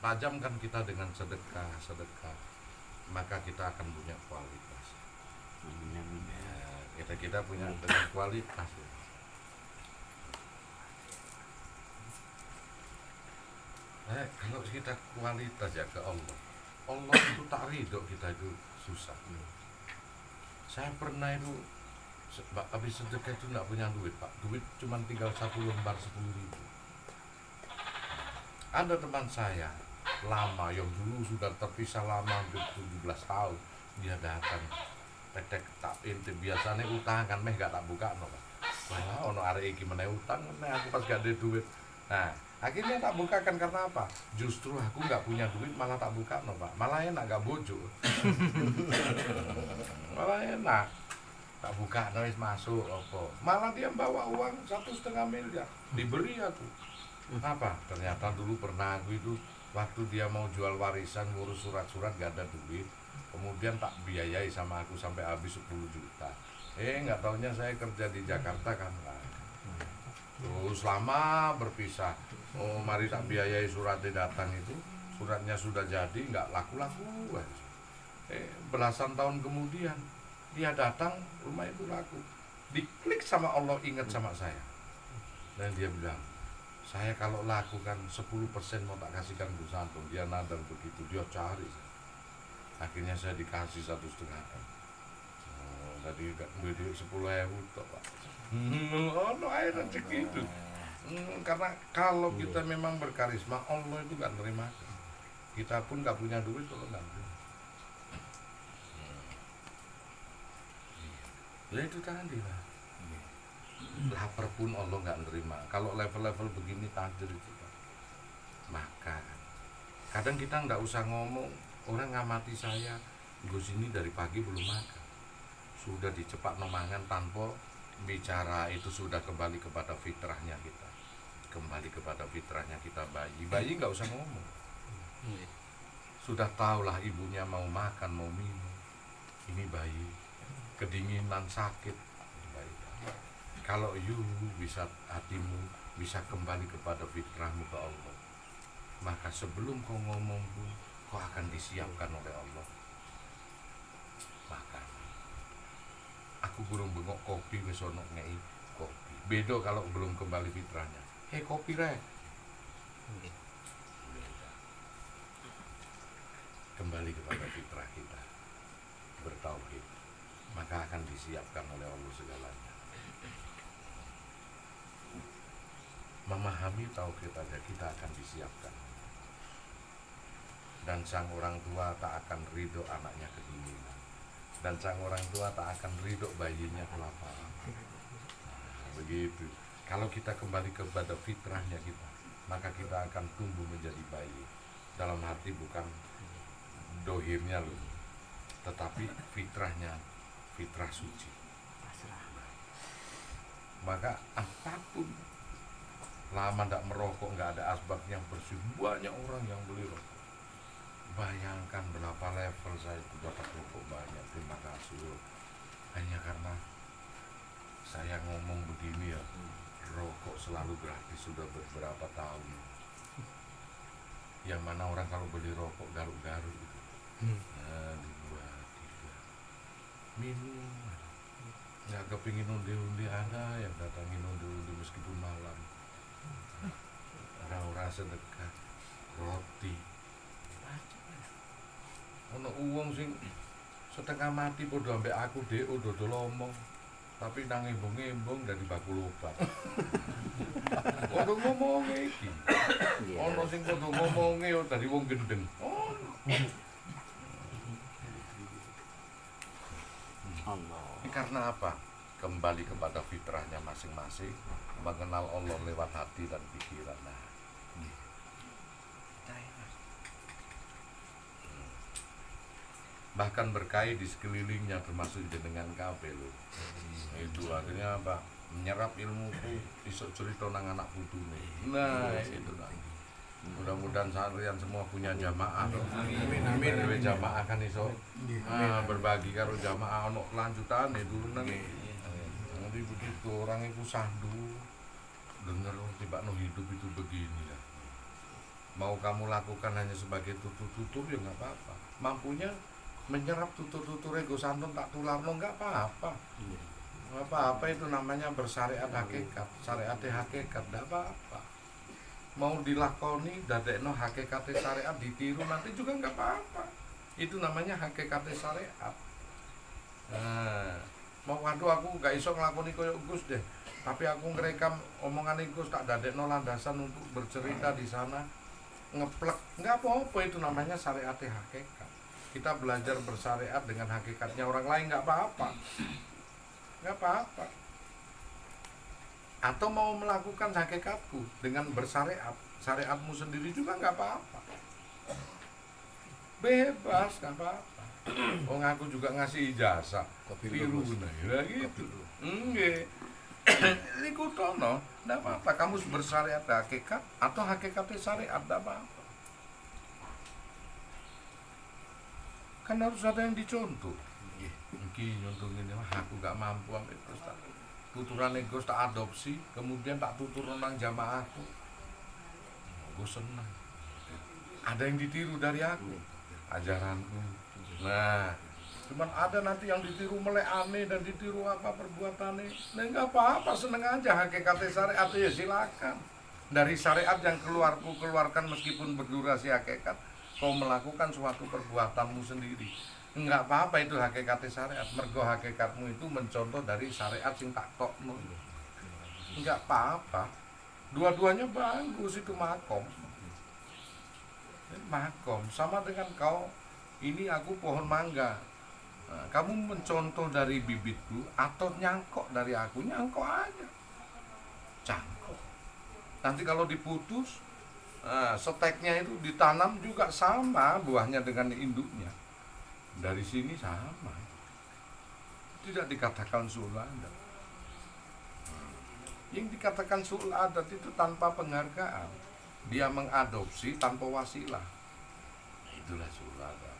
tajamkan kita dengan sedekah, maka kita akan punya kualitas. Ya, kita punya dengan kualitas ya. Kalau kita kualitas ya ke Allah itu tak ridho kita itu susah. Saya pernah itu habis sedekah itu nggak punya duit Pak, duit cuma tinggal satu lembar 10.000. Ada teman saya lama yang dulu sudah terpisah lama hampir 17 tahun, dia datang petek tak inti biasanya utang kan meh gak tak buka no Pak. Wah ono arek iki meneh utang meneh aku pas gak ada duit. Nah, akhirnya tak bukakan karena apa? Justru aku nggak punya duit malah tak buka no Pak. Malah enak gak bojo. Malah enak. Tak buka no masuk apa. Malah dia bawa uang 1,5 miliar. Diberi aku. Apa? Ternyata dulu pernah aku itu waktu dia mau jual warisan ngurus surat-surat gak ada duit. Kemudian tak biayai sama aku sampai habis 10 juta. Nggak taunya saya kerja di Jakarta kan. Terus lama berpisah. Oh mari tak biayai suratnya datang itu. Suratnya sudah jadi nggak laku-laku. Belasan tahun kemudian dia datang rumah itu laku. Diklik sama Allah ingat sama saya. Dan dia bilang, saya kalau lakukan 10% mau tak kasihkan Bu Santung. Dia nadar begitu, dia cari. Akhirnya saya dikasih 1,5 M. Tadi duit 10.000 toh Pak. No air rezeki itu. Karena kalau kita memang berkarisma, Allah itu gak nerima. Kita pun gak punya duit kalau gak nerima. Ya itu tadi lah. Lapar pun Allah gak nerima. Kalau level-level begini takdir itu Pak. Makan. Kadang kita gak usah ngomong. Orang ngamati saya, Gus ini dari pagi belum makan. Sudah dicepat mangan tanpa bicara, itu sudah kembali kepada fitrahnya kita. Kembali kepada fitrahnya kita bayi nggak usah ngomong. Sudah tahulah ibunya mau makan, mau minum. Ini bayi kedinginan, sakit. Kalau you bisa hatimu bisa kembali kepada fitrahmu ke Allah, maka sebelum kau ngomong pun kau akan disiapkan oleh Allah. Makan. Aku burung bengok kopi wis ono ngei kopi. Beda kalau belum kembali fitrahnya. Kopi rek. Beda. Kembali kepada fitrah kita. Bertauhid. Maka akan disiapkan oleh Allah segalanya. Memahami tauhid aja kita akan disiapkan. Dan sang orang tua tak akan ridho anaknya kedinginan. Dan sang orang tua tak akan ridho bayinya kelaparan. Begitu. Kalau kita kembali kepada fitrahnya kita, maka kita akan tumbuh menjadi bayi. Dalam hati bukan dohirnya loh, tetapi fitrahnya, fitrah suci. Maka apapun, lama tidak merokok, nggak ada asbak yang bersih, banyak orang yang beli rokok. Bayangkan berapa level saya itu dapat rokok banyak. Terima kasih loh. Hanya karena saya ngomong begini ya, rokok selalu gratis sudah beberapa tahun. Yang mana orang kalau beli rokok garuk-garuk gitu. Nah, 2, 3 minum. Nggak kepingin undi-undi, ada yang datangin undi-undi meskipun malam. Orang-orang sedekah, roti. Ono uang sing setengah mati podo ambek aku DO dodol omong, tapi nang embung-embung dari bakul obat. Podo ngomongnya iki. Ono sing podo ngomongnya dari wong gendeng. Allah. Karena apa? Kembali kepada fitrahnya masing-masing, mengenal Allah lewat hati dan pikiran. Nah, bahkan berkait di sekelilingnya termasuk jenengan kabeh lho. Itu akhirnya apa? Menyerap ilmuku, isok cerita nang anak putune. Nah, itu kan. Mudah-mudahan santri semua punya jamaah. Amin. Jamaah kan iso berbagi karo jamaah ono kelanjutan itu nang. Nanti begitu orang itu sandu denger tiba no hidup itu begini lah. Mau kamu lakukan hanya sebagai tutur-tutur ya nggak apa-apa. Mampunya menyerap tutur-tutur ego santun tak tularno nggak apa-apa. Nggak apa-apa, itu namanya bersyariat hakikat, syariat hakikat, nggak apa-apa. Mau dilakoni dadekno hakikat syariat ditiru nanti juga nggak apa-apa. Itu namanya hakikat syariat. Nah, mau waduh aku nggak iso ngelakoni koyo Gus deh, tapi aku ngerekam omongan Gus tak dadekno landasan untuk bercerita di sana ngeplek, nggak apa-apa, itu namanya syariat hakikat. Kita belajar bersyariat dengan hakikatnya orang lain nggak apa-apa, nggak apa-apa. Atau mau melakukan hakikatku dengan bersyariat, syariatmu sendiri juga nggak apa-apa, bebas, nggak apa-apa. Oh ngaku juga ngasih ijazah tiru ya gitu enggak. Iku tono nggak apa-apa, kamu bersyariat hakikat atau hakikatnya syariat nggak apa-apa. Kan harus ada yang dicontoh. Mungkin contoh ini mah aku gak mampu ambil terus tak tuturan ego tak adopsi, kemudian tak tutur nang jamaahku. Gue senang. Ada yang ditiru dari aku, ajaranku. Nah, cuman ada nanti yang ditiru melek aneh dan ditiru apa perbuatannya. Nah nggak apa-apa, seneng aja hakikatnya syariat ya silakan. Dari syariat yang keluarkan meskipun berdurasi hakikat, kau melakukan suatu perbuatanmu sendiri. Enggak apa-apa, itu hakikatnya syariat. Mergo hakikatmu itu mencontoh dari syariat sing tak tokno. Enggak apa-apa. Dua-duanya bagus, itu makom. Makom sama dengan kau ini aku pohon mangga. Nah, kamu mencontoh dari bibitku atau nyangkok dari aku, nyangkok aja. Cangkok. Nanti kalau diputus, seteknya itu ditanam juga sama buahnya dengan induknya. Dari sini sama, tidak dikatakan suul adat. Yang dikatakan suul adat itu tanpa penghargaan, dia mengadopsi tanpa wasilah, itulah suul adat.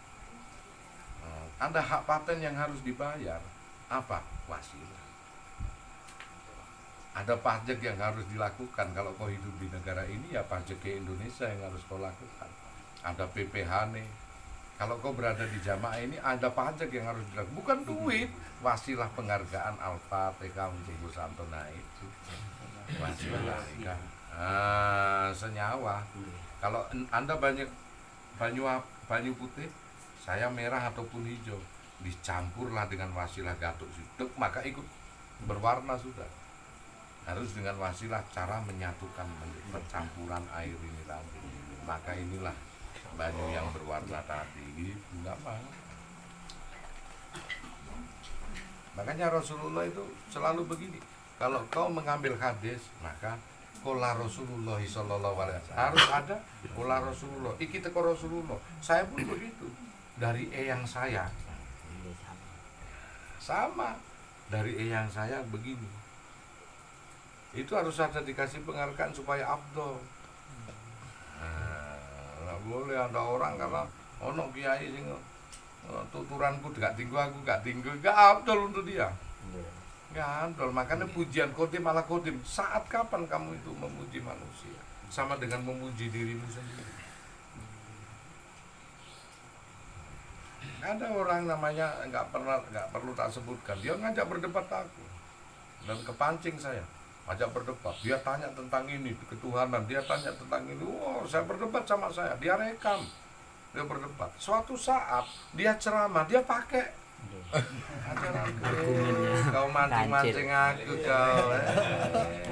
Ada hak paten yang harus dibayar, apa? Wasilah. Ada pajak yang harus dilakukan. Kalau kau hidup di negara ini ya pajak ke Indonesia yang harus kau lakukan. Ada PPH nih. Kalau kau berada di jamaah ini ada pajak yang harus dilakukan, bukan duit, wasilah penghargaan Al-Fatihah untuk Gus Santo. Nah itu wasilah ya. Senyawa. Kalau Anda banyak banyu putih, saya merah ataupun hijau, dicampurlah dengan wasilah gatuk situ, maka ikut berwarna sudah. Harus dengan wasilah cara menyatukan percampuran air ini tadi, maka inilah banyu yang berwarna tadi gitu, enggak apa. Makanya Rasulullah itu selalu begini, kalau kau mengambil hadis maka qala Rasulullah sallallahu alaihi wasallam, harus ada qala Rasulullah, iki teko Rasulullah. Saya pun begitu, dari eyang saya sama, dari eyang saya begini. Itu harus ada dikasih penghargaan supaya afdol. Nggak boleh ada orang karena ono kiai sing tuturanku gak tinggu, aku gak tinggu, gak afdol untuk dia. Gak afdol. Makanya pujian khotim ala khotim. Saat kapan kamu itu memuji manusia? Sama dengan memuji dirimu sendiri. Ada orang namanya nggak perlu tak sebutkan, dia ngajak berdebat aku dan kepancing saya, ajak berdebat. Dia tanya tentang ini ketuhanan, dia tanya tentang ini. Wow, saya berdebat sama saya, dia rekam, dia berdebat. Suatu saat dia ceramah, dia pakai ajaran kau mancing-mancing aku kau.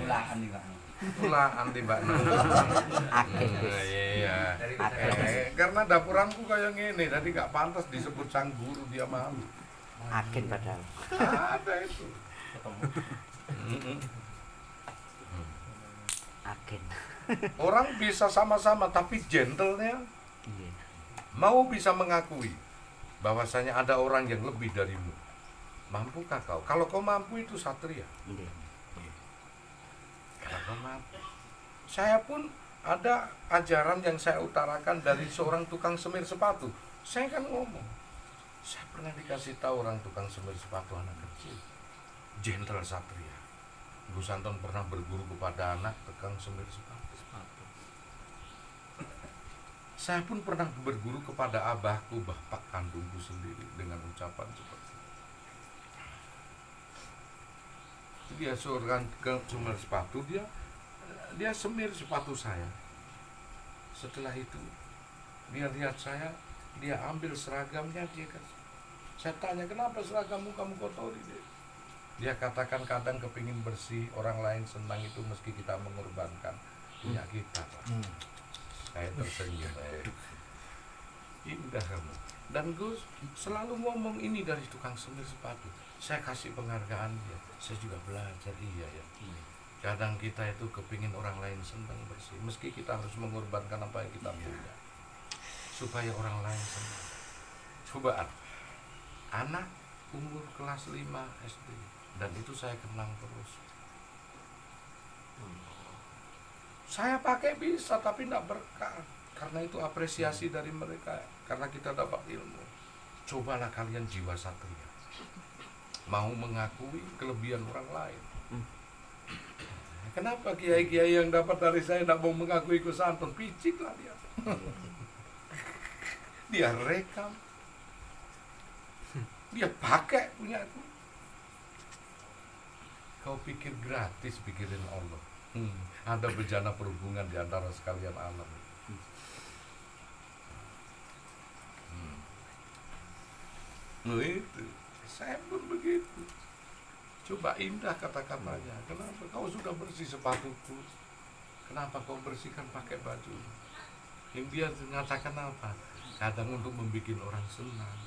Ulaan nih Pak. Ulaan di Mbak. Iya. Karena dapuranku kayak gini, tadi gak pantas disebut sang guru, dia malu. Agen padahal. Ada itu. Agen. Orang bisa sama-sama tapi gentlenya mau bisa mengakui bahwasanya ada orang yang lebih darimu. Mampukah kau? Kalau kau mampu itu satria. Kalau kau mampu. Saya pun ada ajaran yang saya utarakan dari seorang tukang semir sepatu. Saya kan ngomong, saya pernah dikasih tahu orang tukang semir sepatu anak kecil, gentle satria. Gus Anton pernah berguru kepada anak tukang semir sepatu. Saya pun pernah berguru kepada abahku, bapak kandungku sendiri, dengan ucapan seperti itu. Dia seorang consumer sepatu, dia semir sepatu saya. Setelah itu dia lihat saya, dia ambil seragamnya, dia kasih. Saya tanya, kenapa seragammu kamu kotori? Dia katakan kadang kepingin bersih, orang lain senang itu meski kita mengorbankan punya kita. Saya tersenyum. Indah kamu. Dan Gus selalu ngomong ini dari tukang semir sepatu. Saya kasih penghargaan dia. Saya juga belajar, iya ya. Kadang kita itu kepingin orang lain senang bersih, meski kita harus mengorbankan apa yang kita punya, supaya orang lain senang. Coba anak umur kelas 5 SD, dan itu saya kenang terus. Saya pakai bisa, tapi tidak berkah. Karena itu apresiasi dari mereka, karena kita dapat ilmu. Cobalah kalian jiwa satria, mau mengakui kelebihan orang lain. Kenapa kiai-kiai yang dapat dari saya tidak mau mengakui kesantun? Picik lah dia. Dia rekam, dia pakai punya aku. Kau pikir gratis, pikirin Allah. Ada bejana perhubungan di antara sekalian alam. Nah itu, saya pun begitu. Coba indah kata-katanya. Kenapa kau sudah bersih sepatuku? Kenapa kau bersihkan pakai baju? Yang dia mengatakan apa? Kadang untuk membuat orang senang,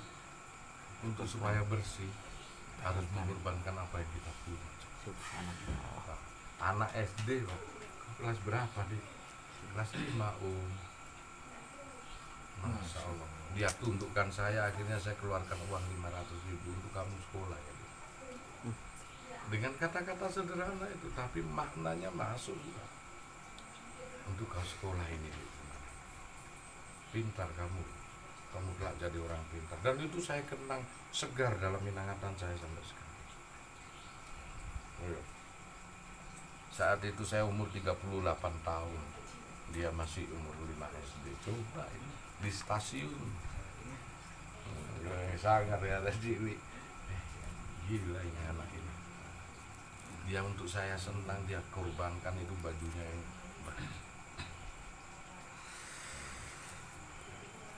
untuk supaya bersih, harus mengorbankan apa yang kita punya. Anak SD, Pak. Kelas berapa dia? Kelas 5, Om. Masya Allah. Dia tundukkan saya, akhirnya saya keluarkan uang 500.000 untuk kamu sekolah ya. Dengan kata-kata sederhana itu, tapi maknanya masuk juga. Untuk kau sekolah ini, pintar kamu kelak jadi orang pintar. Dan itu saya kenang segar dalam ingatan saya sampai sekarang. Saat itu saya umur 38 tahun, dia masih umur 5 SD. Coba ini di stasiun, sangat ya Jiwi. Gila ini anak ini. Dia untuk saya senang, dia korbankan itu bajunya yang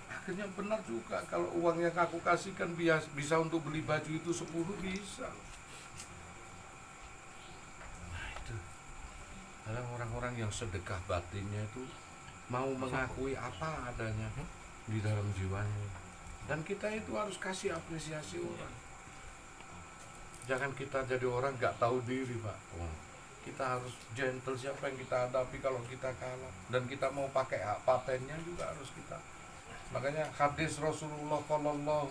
akhirnya benar juga, kalau uang yang aku kasihkan bisa untuk beli baju itu 10 bisa. Nah itu ada orang-orang yang sedekah batinnya itu mau mengakui apa adanya di dalam jiwanya, dan kita itu harus kasih apresiasi orang. Jangan kita jadi orang gak tahu diri, Pak. Kita harus gentle siapa yang kita hadapi kalau kita kalah, dan kita mau pakai hak patennya juga harus kita. Makanya hadis Rasulullah Sallallahu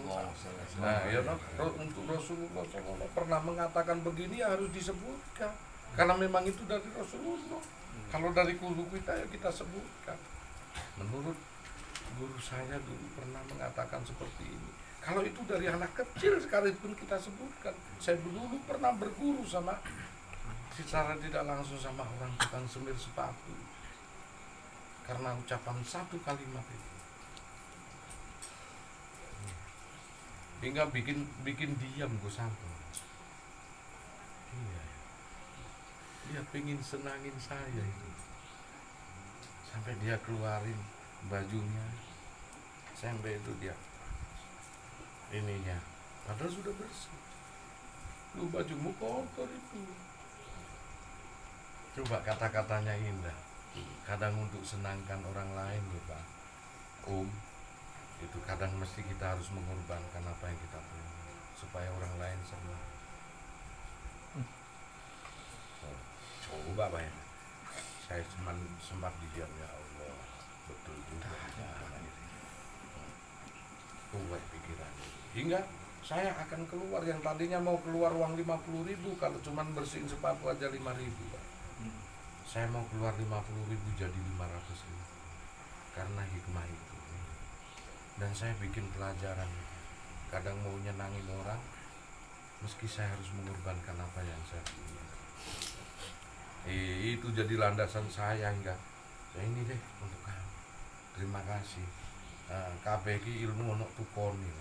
untuk Rasulullah Sallallahu pernah mengatakan begini, harus disebutkan karena memang itu dari Rasulullah. Kalau dari guru kita ya kita sebutkan. Menurut guru saya dulu pernah mengatakan seperti ini. Kalau itu dari anak kecil sekalipun kita sebutkan. Saya dulu pernah berguru sama, secara tidak langsung sama orang tukang semir sepatu, karena ucapan satu kalimat itu hingga bikin diam gue sampai. Iya, dia pengen senangin saya itu, sampai dia keluarin bajunya, sampai itu dia ininya, padahal sudah bersih. Lu bajumu kotor itu. Coba kata-katanya indah. Kadang untuk senangkan orang lain loh, Pak. Itu kadang mesti kita harus mengorbankan apa yang kita punya supaya orang lain senang. Coba bayang, saya cuma sempat diam, ya Allah, betul juga. Kuat pikiran. Hingga saya akan keluar, yang tadinya mau keluar uang 50.000, kalau cuma bersihin sepatu aja 5.000, Pak. Saya mau keluar 50.000 jadi 500.000 karena hikmah itu. Dan saya bikin pelajaran, kadang mau nyenangin orang meski saya harus mengorbankan apa yang saya punya. Itu jadi landasan saya, hingga ini deh untuk kamu. Terima kasih. Kabeh iki ilmu ono tukone.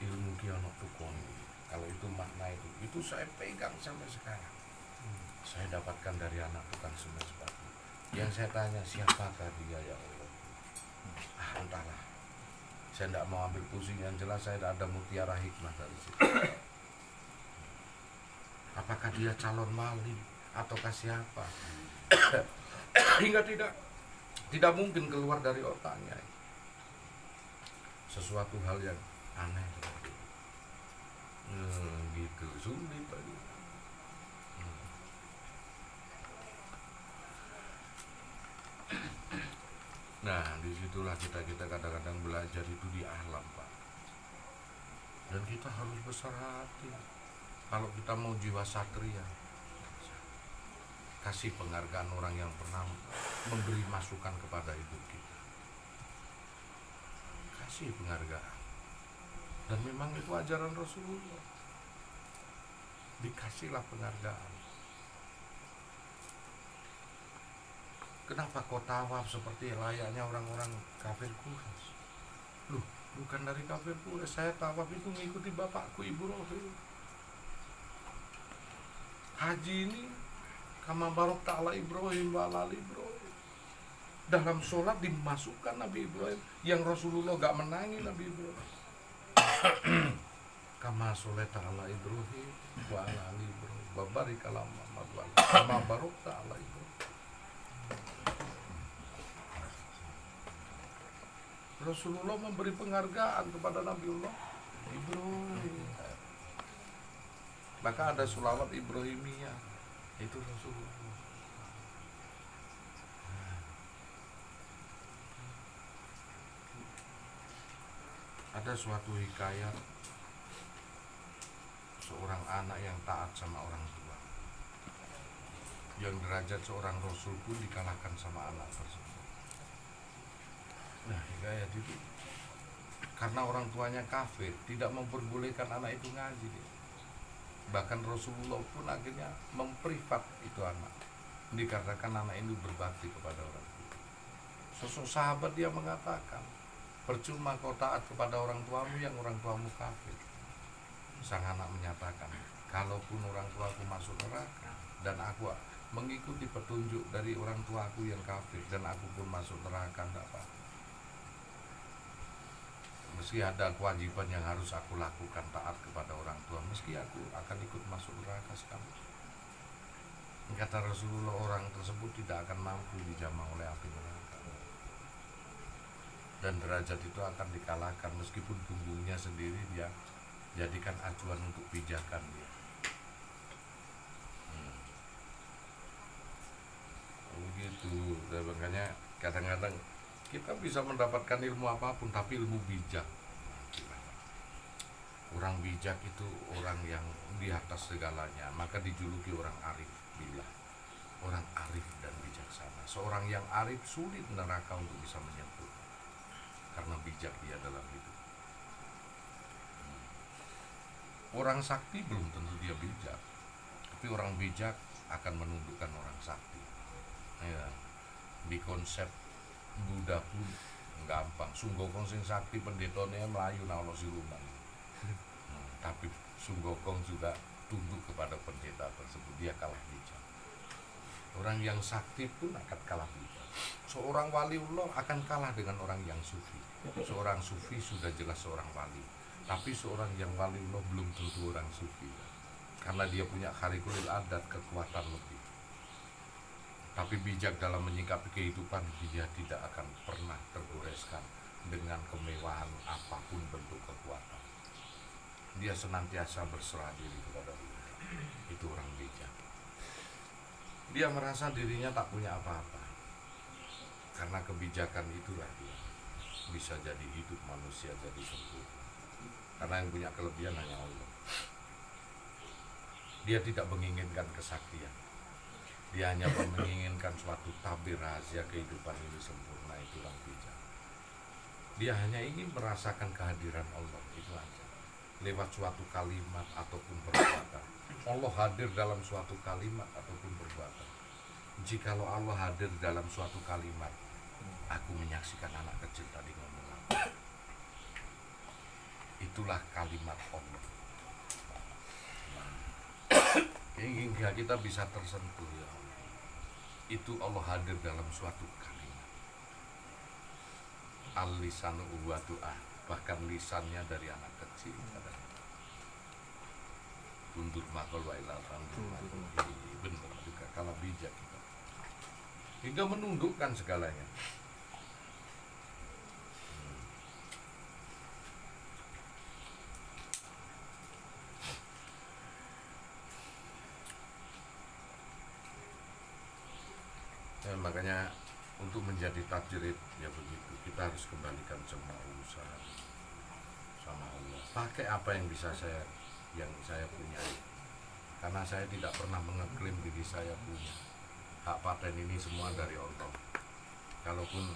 Ilmu ki ono tukone. Kalau itu makna itu saya pegang sampai sekarang. Saya dapatkan dari anak tukang semen sepatu. Yang saya tanya, siapakah dia ya Allah? Entahlah. Saya tidak mau ambil pusing, yang jelas saya ada mutiara hikmah dari situ. Apakah dia calon maling ataukah siapa? Hingga tidak mungkin keluar dari otaknya. Sesuatu hal yang aneh. Gitu, sulit tadi. Nah, disitulah kita kadang-kadang belajar itu di alam, Pak. Dan kita harus besar hati. Kalau kita mau jiwa satria, kasih penghargaan orang yang pernah memberi masukan kepada hidup kita. Kasih penghargaan. Dan memang itu ajaran Rasulullah. Dikasihlah penghargaan. Kenapa kau tawaf seperti layaknya orang-orang kafir Quraisy? Loh, bukan dari kafir Quraisy. Saya tawaf itu mengikuti bapakku Ibrahim. Haji ini kama barok ta'ala Ibrahim wa ala Ibrahim. Dalam sholat dimasukkan Nabi Ibrahim, yang Rasulullah gak menangi Nabi Ibrahim. Kama sholat ta'ala Ibrahim wa ala Ibrahim wa barik ala Muhammad wa ala kama barok ta'ala Ibrahim. Rasulullah memberi penghargaan kepada Nabiullah Ibrahim. Maka ada sholawat Ibrahimiyah. Itu Rasulullah. Ada suatu hikayat seorang anak yang taat sama orang tua, yang derajat seorang Rasul pun dikalahkan sama anak tersebut. Nah, hikayat itu karena orang tuanya kafir, tidak memperbolehkan anak itu ngaji. Bahkan Rasulullah pun akhirnya memprivat itu anak, dikarenakan anak itu berbakti kepada orang tua. Sosok sahabat dia mengatakan, percuma kau taat kepada orang tuamu yang orang tuamu kafir. Sang anak menyatakan, kalaupun orang tuaku masuk neraka dan aku mengikuti petunjuk dari orang tuaku yang kafir dan aku pun masuk neraka, tidak apa-apa. Meski ada kewajiban yang harus aku lakukan, taat kepada orang tua, meski aku akan ikut masuk neraka sekali. Kata Rasulullah, orang tersebut tidak akan mampu dijamah oleh api neraka, dan derajat itu akan dikalahkan meskipun punggungnya sendiri dia jadikan acuan untuk pijakan dia. Begitu. Dan makanya kadang-kadang kita bisa mendapatkan ilmu apapun, tapi ilmu bijak. Orang bijak itu orang yang di atas segalanya, maka dijuluki orang arif billah, orang arif dan bijaksana. Seorang yang arif sulit neraka untuk bisa menyentuh, karena bijak dia dalam hidup. Orang sakti belum tentu dia bijak, tapi orang bijak akan menundukkan orang sakti. Ya, di konsep Buddha pun gampang. Sunggokong sing sakti pendetone melayu na ono siluman. Tapi Sunggokong juga tunduk kepada pendeta tersebut. Dia kalah bijak. Orang yang sakti pun akan kalah bijak. Seorang waliullah akan kalah dengan orang yang sufi. Seorang sufi sudah jelas seorang wali, tapi seorang yang waliullah belum tentu orang sufi, karena dia punya khariqul adat, kekuatan lebih. Tapi bijak dalam menyikapi kehidupan, dia tidak akan pernah tergoreskan dengan kemewahan apapun bentuk kekuatan. Dia senantiasa berserah diri kepada Allah. Itu orang bijak. Dia merasa dirinya tak punya apa-apa. Karena kebijakan itulah dia bisa jadi hidup manusia jadi sempurna. Karena yang punya kelebihan hanya Allah. Dia tidak menginginkan kesaktian. Dia hanya menginginkan suatu tabir rahasia kehidupan ini sempurna. Itu orang bijak. Dia hanya ingin merasakan kehadiran Allah, itu aja. Lewat suatu kalimat ataupun perbuatan. Allah hadir dalam suatu kalimat ataupun perbuatan. Jikalau Allah hadir dalam suatu kalimat, Aku menyaksikan anak kecil tadi ngomong apa. Itulah kalimat Allah. Hingga kita bisa tersentuh ya Allah. Itu Allah hadir dalam suatu kalimat. Al-lisanu wa du'a. Bahkan lisannya dari anak kecil. Undur makol wa ilal benar juga kalau bijak kita. Hingga menundukkan segalanya. Ya, makanya untuk menjadi tajrid ya begitu, kita harus kembalikan semua urusan sama Allah. Pakai apa yang saya punya, karena saya tidak pernah mengeklaim diri saya punya. Hak paten ini semua dari Allah. Kalaupun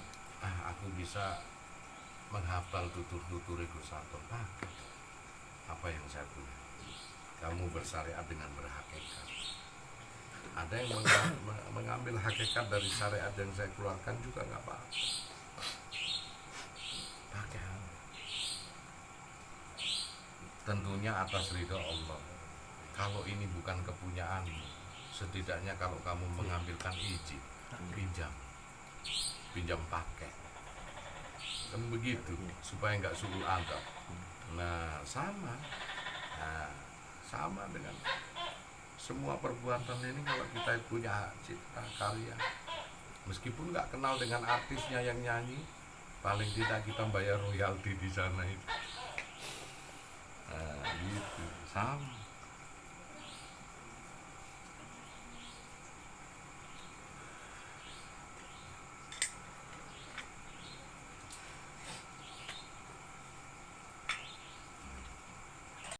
aku bisa menghafal tutur-tutur Gus Anton, pakai apa yang saya punya. Kamu bersyariat dengan berhakikat. Ada yang mengambil hakikat dari syariat yang saya keluarkan juga nggak apa-apa. Pakai. Tentunya atas ridho Allah. Kalau ini bukan kepunyaanmu, setidaknya kalau kamu mengambilkan izin, pinjam pakai, kan begitu, supaya nggak suul adab. Nah sama dengan semua perbuatan ini. Kalau kita punya cipta karya, meskipun nggak kenal dengan artisnya yang nyanyi, paling tidak kita bayar royalti di sana itu. Gitu sama.